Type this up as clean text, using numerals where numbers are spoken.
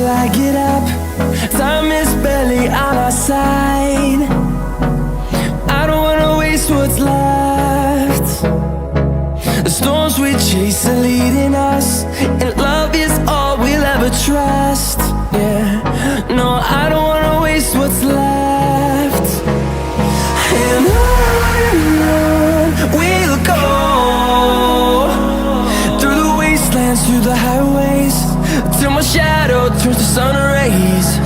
till I get up. Time is barely on our side. I don't wanna waste what's left. The storms we chase are leading us, and love is all we'll ever trust. Yeah, no, I don't wanna waste what's left. And on we'll go, through the wastelands, through the highways, till my shadow turns to sun rays.